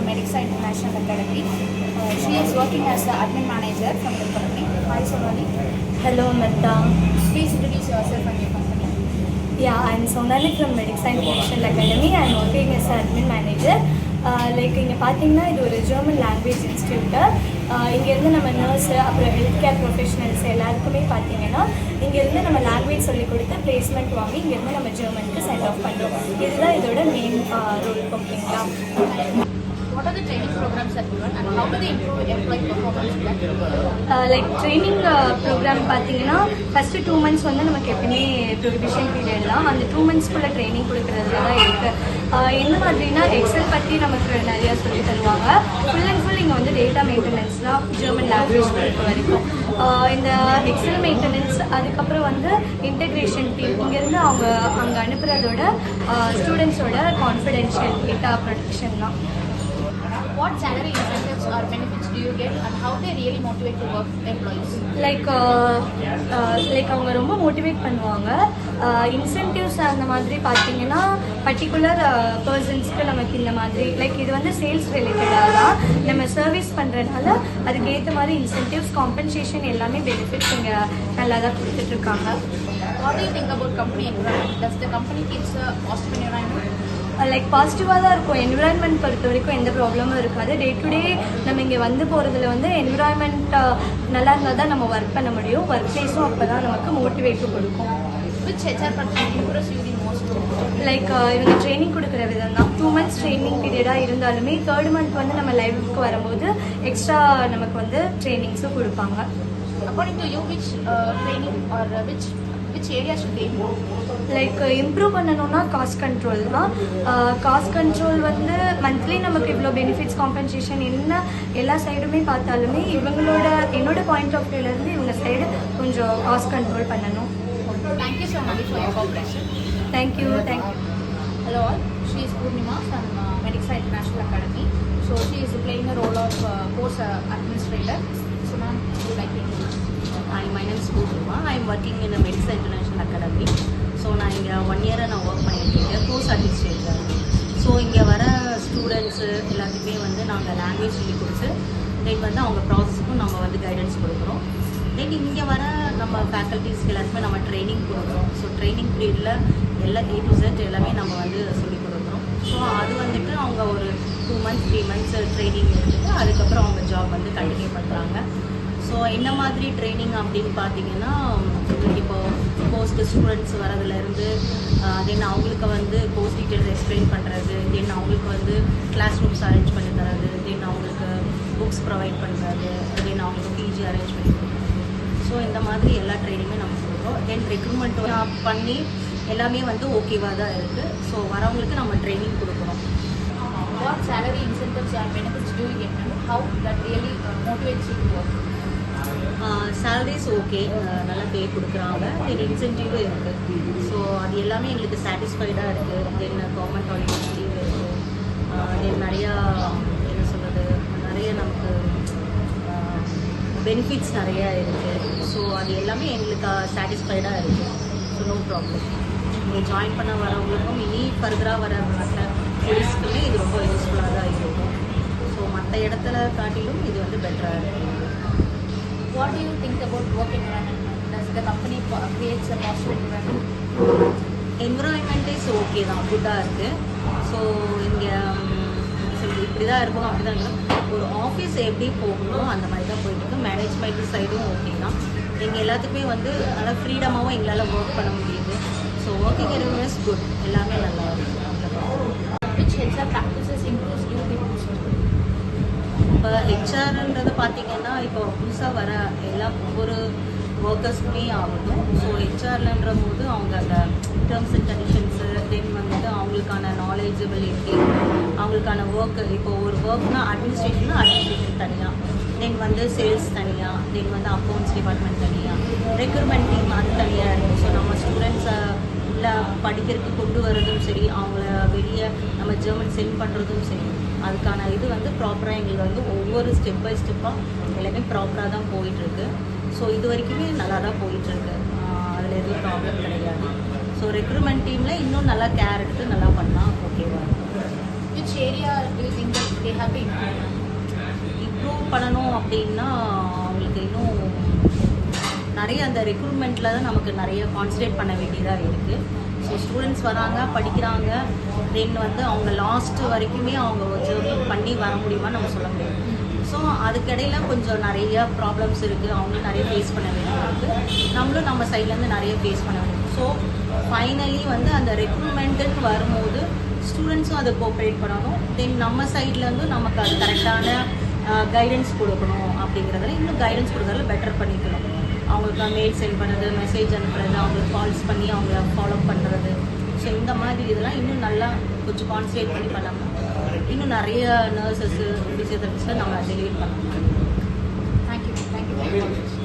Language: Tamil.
Medixa International Academy. She is working as the admin manager from the company. Hi, Sonali. Hello, Metta. Please introduce yourself and your company. Yeah, I'm Sonali from Medixa International Academy. I'm working as an admin manager. இங்கே பார்த்தீங்கன்னா இது ஒரு ஜெர்மன் லாங்குவேஜ் இன்ஸ்டியூட்டு. இங்கேருந்து நம்ம நர்ஸு அப்புறம் ஹெல்த் கேர் ப்ரொஃபஷனல்ஸ் எல்லாருக்குமே பார்த்தீங்கன்னா இங்கேருந்து நம்ம லாங்குவேஜ் சொல்லிக் கொடுத்து பிளேஸ்மெண்ட் வாங்கி இங்கேருந்து நம்ம ஜெர்மனுக்கு சென்ட் ஆஃப் பண்ணுறோம். இதுதான் இதோட மெயின் ரோல். ஓகேங்களா? What are the training programs that you run and how do they improve employee performance? Training program பார்த்தீங்கன்னா ஃபஸ்ட்டு 2 months வந்து நமக்கு எப்பயுமே ப்ரொஹிபிஷன் பீரியட் தான். அந்த 2 monthsக்குள்ளே ட்ரைனிங் கொடுக்குறதுல தான் இருக்குது. என்ன மாதிரினா எக்ஸல் பற்றி நமக்கு நிறையா சொல்லி தருவாங்க. ஃபுல் அண்ட் ஃபுல் இங்கே வந்து டேட்டா மெயின்டெனன்ஸ் தான் ஜெர்மன் லாங்குவேஜ் பொறுத்த வரைக்கும். இந்த எக்ஸல் மெயின்டெனன்ஸ், அதுக்கப்புறம் வந்து இன்டெக்ரேஷன் டீம், இங்கேருந்து அவங்க அங்கே அனுப்புகிறதோட ஸ்டூடெண்ட்ஸோட கான்ஃபிடென்ஷியல் டேட்டா ப்ரொடெக்ஷன் தான். What salary incentives or benefits do you get and how they really motivate to work employees? அவங்க ரொம்ப மோட்டிவேட் பண்ணுவாங்க. இன்சென்டிவ்ஸ் அந்த மாதிரி பார்த்தீங்கன்னா பர்டிகுலர் பர்சன்ஸ்க்கு நமக்கு இந்த மாதிரி இது வந்து சேல்ஸ் ரிலேட்டடாக தான் நம்ம சர்வீஸ் பண்ணுறதுனால அதுக்கேற்ற மாதிரி இன்சென்டிவ்ஸ், காம்பன்சேஷன் எல்லாமே பெனிஃபிட்ஸ் இங்கே நல்லா தான் கொடுத்துட்ருக்காங்க. What do you think about company environment? Does the company keeps a positive environment? பாசிட்டிவாக தான் இருக்கும். என்விரான்மெண்ட் பொறுத்த வரைக்கும் எந்த ப்ராப்ளமும் இருக்காது. டே டு டே நம்ம இங்கே வந்து போகிறதுல வந்து என்விரான்மெண்ட் நல்லா இருந்தால் தான் நம்ம ஒர்க் பண்ண முடியும். ஒர்க் பிளேஸும் அப்போ தான் நமக்கு மோட்டிவேட்டு கொடுக்கும். Which HR person impress you the most? இவங்க ட்ரைனிங் கொடுக்குற விதம் தான். 2 months ட்ரைனிங் பீரியடாக இருந்தாலுமே 3rd month வந்து நம்ம லைவுக்கு வரும்போது எக்ஸ்ட்ரா நமக்கு வந்து ட்ரைனிங்ஸும் கொடுப்பாங்க. According to you, which training or which area should they improve? Improve பண்ணணும்னா காஸ்ட் கண்ட்ரோல் தான். காஸ்ட் கண்ட்ரோல் வந்து மந்த்லி நமக்கு இவ்வளோ பெனிஃபிட்ஸ், காம்பன்சேஷன் என்ன எல்லா சைடுமே பார்த்தாலுமே என்னோட பாயிண்ட் ஆஃப் வியூலேருந்து இவங்க சைடு கொஞ்சம் காஸ்ட் கண்ட்ரோல் பண்ணணும். Thank you so much for your cooperation. Thank you. Hello all, she is Purnima from Medixa International Academy. So she is playing a role of course administrator. So ma'am, would you like to introduce? Hi, my name is Purnima. I am working in the Medixa International Academy. So நான் இங்கே 1 year நான் ஒர்க் பண்ணியிருக்கேன் கோர்ஸ் அட்மினிஸ்ட்ரேட்டர். ஸோ இங்கே வர ஸ்டூடெண்ட்ஸு எல்லாத்துக்குமே வந்து நாங்கள் லாங்குவேஜ் சொல்லி கொடுத்து தென் வந்து அவங்க ப்ராசஸுக்கும் நம்ம வந்து கைடன்ஸ் கொடுக்குறோம். தென் இங்கே வர நம்ம ஃபேக்கல்ட்டிஸ்க்கு எல்லாருக்குமே நம்ம ட்ரைனிங் கொடுக்குறோம். ஸோ ட்ரைனிங் பீரியடில் எல்லாம் A to Z எல்லாமே நம்ம வந்து சொல்லிக் கொடுக்குறோம். ஸோ அது வந்துட்டு அவங்க ஒரு 2 months 3 months ட்ரைனிங் எடுத்துட்டு அதுக்கப்புறம் அவங்க ஜாப் வந்து கண்டினியூ பண்ணுறாங்க. ஸோ என்ன மாதிரி ட்ரைனிங் அப்படின்னு பார்த்தீங்கன்னா இப்போது கோர்ஸ்க்கு ஸ்டூடெண்ட்ஸ் வரதுலேருந்து தென் அவங்களுக்கு வந்து கோர்ஸ் டீட்டெயில்ஸ் எக்ஸ்பிளைன் பண்ணுறது, தென் அவங்களுக்கு வந்து கிளாஸ் ரூம்ஸ் அரேஞ்ச் பண்ணி தரது, தென் அவங்களுக்கு புக்ஸ் ப்ரொவைட் பண்ணுறது, தென் அவங்களுக்கு பிஜி அரேஞ்ச் பண்ணி கொடுக்குறது. ஸோ இந்த மாதிரி எல்லா ட்ரைனிங்குமே நம்ம கொடுக்குறோம். தென் ரெக்ரூட்மெண்ட் பண்ணி எல்லாமே வந்து ஓகேவாக தான் இருக்குது. ஸோ வரவங்களுக்கு நம்ம ட்ரைனிங் கொடுக்குறோம். What salary incentives or benefits do you get and how that really motivates you to work? Salaries okay, நல்லா பே கொடுக்குறாங்க. தென் இன்சென்டிவும் இருக்குது. ஸோ அது எல்லாமே எங்களுக்கு சாட்டிஸ்ஃபைடாக இருக்குது. தென் கவர்மெண்ட் ஹாலிடேஸ் லீவ் இருக்குது. தென் நிறையா என்ன சொல்கிறது, நிறைய நமக்கு பெனிஃபிட்ஸ் நிறையா இருக்குது. ஸோ அது எல்லாமே எங்களுக்கு சாட்டிஸ்ஃபைடாக இருக்குது. So no problem. இங்கே ஜாயின் பண்ண வரவங்களுக்கும் இனி ஃபர்தராக வர மற்ற போலீஸ்க்குமே இது ரொம்ப யூஸ்ஃபுல்லாக தான் இருக்கும். ஸோ மற்ற இடத்துல காட்டிலும் இது வந்து பெட்டராக இருக்குது. What do you think about work environment? Does the company creates a positive environment? Environment is okay தான், குட்டாக இருக்குது. ஸோ இங்கே சொல்லி இப்படி தான் இருக்கணும், அப்படி தான் இருக்கணும். ஒரு ஆஃபீஸ் எப்படி போகணும் அந்த மாதிரி தான் போயிட்டுருக்கு. மேனேஜ்மெண்ட் சைடும் ஓகே தான். எங்கள் எல்லாத்துக்குமே வந்து நல்லா ஃப்ரீடமாகவும் எங்களால் ஒர்க் பண்ண முடியுது. So working environment is good, எல்லாமே நல்லா இருக்குது. Which HR practices improves you the most? இப்போ ஹெச்ஆர்ன்றது பார்த்தீங்கன்னா இப்போ புதுசாக வர ஒவ்வொரு ஒர்க்கர்ஸ்க்குமே ஆகட்டும். ஸோ ஹெச்ஆர்லன்ற போது அவங்க அந்த டேர்ம்ஸ் அண்ட் கண்டிஷன்ஸு, தென் வந்துட்டு அவங்களுக்கான நாலேஜபிலிட்டி, அவங்களுக்கான ஒர்க்கு, இப்போ ஒரு ஒர்க்னா அட்மினிஸ்ட்ரேஷன் தனியாக, தென் வந்து சேல்ஸ் தனியாக, தென் வந்து அக்கௌண்ட்ஸ் டிபார்ட்மெண்ட் தனியாக, ரெக்ரூட்மெண்ட் டீம் அது தனியாக இருக்கும். ஸோ நம்ம ஸ்டூடெண்ட்ஸை இல்லை படிக்கிறதுக்கு கொண்டு வரதும் சரி, அவங்கள வெளியே நம்ம ஜெர்மன் சென்ட் பண்ணுறதும் சரி, அதுக்கான இது வந்து ப்ராப்பராக எங்களுக்கு வந்து ஒவ்வொரு ஸ்டெப் பை ஸ்டெப்பாக எல்லாமே ப்ராப்பராக தான் போயிட்டுருக்கு. ஸோ இது வரைக்குமே நல்லா தான் போயிட்டுருக்கு. அதில் எதுவும் ப்ராப்ளம் கிடையாது. ஸோ ரெக்ரூட்மெண்ட் டீமில் இன்னும் நல்லா கேர் எடுத்து நல்லா பண்ணால் ஓகேவா இருக்கும். which area do you think that they have to improve? Improve பண்ணணும் அப்படின்னா அவங்களுக்கு இன்னும் நிறைய அந்த ரெக்ரூட்மெண்ட்டில் தான் நமக்கு நிறைய கான்சன்ட்ரேட் பண்ண வேண்டியதாக இருக்குது. ஸோ ஸ்டூடெண்ட்ஸ் வராங்க, படிக்கிறாங்க, தென் வந்து அவங்க லாஸ்ட் வரைக்குமே அவங்க ஜேர்னி பண்ணி வர முடியுமா நம்ம சொல்ல முடியாது. ஸோ அதுக்கிடையில் கொஞ்சம் நிறைய ப்ராப்ளம்ஸ் இருக்குது, அவங்களும் நிறைய ஃபேஸ் பண்ண வேண்டியது இருக்குது, நம்மளும் நம்ம சைட்லேருந்து நிறைய ஃபேஸ் பண்ண வேண்டியது. ஸோ ஃபைனலி வந்து அந்த ரெக்ரூட்மெண்ட்டுன்னு வரும்போது ஸ்டூடெண்ட்ஸும் அதை கோஆப்ரேட் பண்ணணும், தென் நம்ம சைட்லேருந்து நமக்கு அது கரெக்டான கைடன்ஸ் கொடுக்கணும். அப்படிங்கிறதுல இன்னும் கைடன்ஸ் கொடுக்கறதுல பெட்டர் பண்ணிக்கணும். அவங்களுக்கு மெயில் சென்ட் பண்ணுறது, மெசேஜ் அனுப்புறது, அவங்களுக்கு கால்ஸ் பண்ணி அவங்கள ஃபாலோ பண்ணுறது. ஸோ இந்த மாதிரி இதெல்லாம் இன்னும் நல்லா கொஞ்சம் கான்சன்ட்ரேட் பண்ணி பண்ணாமல் இன்னும் நிறைய நர்சஸ்ஸு, ஃபிசியோதெரபிஸ்ட்டை நம்ம டெலிவரி பண்ணலாம். Thank you.